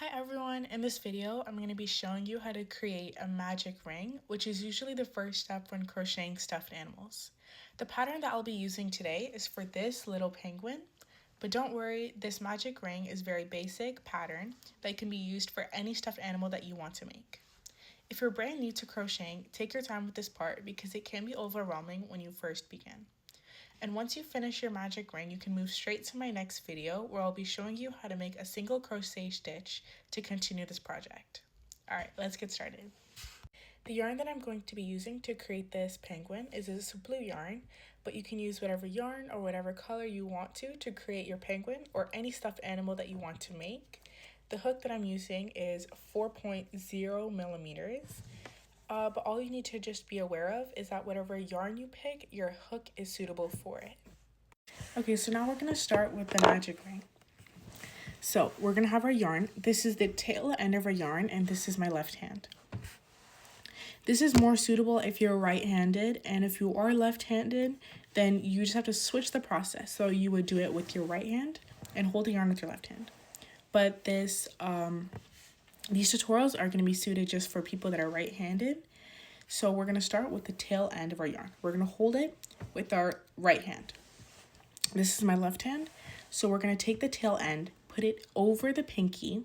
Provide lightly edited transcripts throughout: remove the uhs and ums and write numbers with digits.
Hi everyone, in this video I'm going to be showing you how to create a magic ring, which is usually the first step when crocheting stuffed animals. The pattern that I'll be using today is for this little penguin, but don't worry, this magic ring is very basic pattern that can be used for any stuffed animal that you want to make. If you're brand new to crocheting, take your time with this part because it can be overwhelming when you first begin. And once you finish your magic ring, you can move straight to my next video where I'll be showing you how to make a single crochet stitch to continue this project. Alright, let's get started. The yarn that I'm going to be using to create this penguin is this blue yarn, but you can use whatever yarn or whatever color you want to create your penguin or any stuffed animal that you want to make. The hook that I'm using is 4.0 millimeters. But all you need to just be aware of is that whatever yarn you pick, your hook is suitable for it. Okay, so now we're going to start with the magic ring. So we're going to have our yarn. This is the tail end of our yarn, and this is my left hand. This is more suitable if you're right-handed, and if you are left-handed, then you just have to switch the process. So you would do it with your right hand and hold the yarn with your left hand. But these tutorials are going to be suited just for people that are right-handed. So we're going to start with the tail end of our yarn. We're going to hold it with our right hand. This is my left hand. So we're going to take the tail end, put it over the pinky,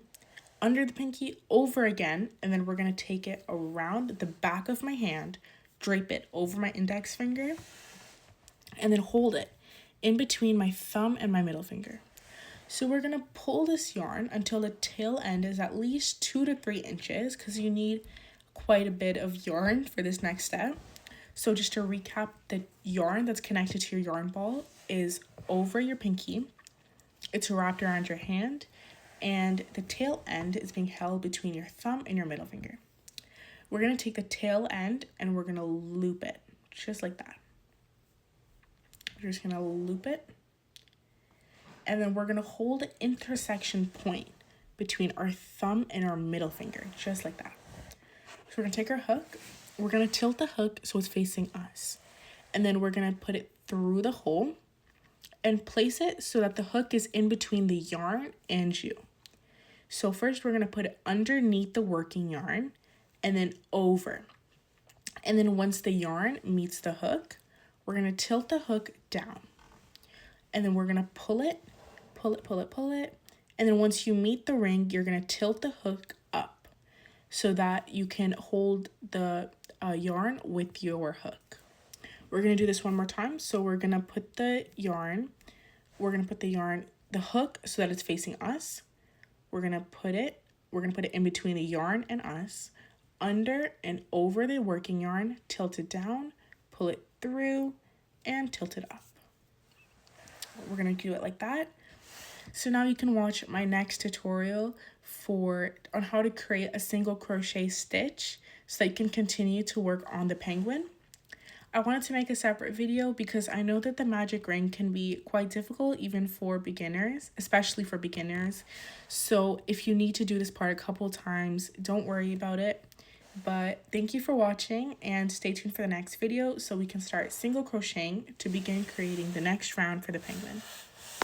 under the pinky, over again, and then we're going to take it around the back of my hand, drape it over my index finger, and then hold it in between my thumb and my middle finger. So we're going to pull this yarn until the tail end is at least 2 to 3 inches because you need quite a bit of yarn for this next step. So just to recap, the yarn that's connected to your yarn ball is over your pinky, it's wrapped around your hand, and the tail end is being held between your thumb and your middle finger. We're going to take the tail end and we're going to loop it just like that. We're just going to loop it. And then we're going to hold the intersection point between our thumb and our middle finger, just like that. So we're going to take our hook. We're going to tilt the hook so it's facing us. And then we're going to put it through the hole and place it so that the hook is in between the yarn and you. So first we're going to put it underneath the working yarn and then over. And then once the yarn meets the hook, we're going to tilt the hook down. And then we're going to pull it. And then once you meet the ring, you're going to tilt the hook up so that you can hold the yarn with your hook. We're going to do this one more time. So we're going to put the hook so that it's facing us. We're going to put it in between the yarn and us, under and over the working yarn, tilt it down, pull it through, and tilt it up. We're going to do it like that. So now you can watch my next tutorial on how to create a single crochet stitch so that you can continue to work on the penguin. I wanted to make a separate video because I know that the magic ring can be quite difficult even for beginners, especially for beginners. So if you need to do this part a couple times, don't worry about it. But thank you for watching and stay tuned for the next video so we can start single crocheting to begin creating the next round for the penguin.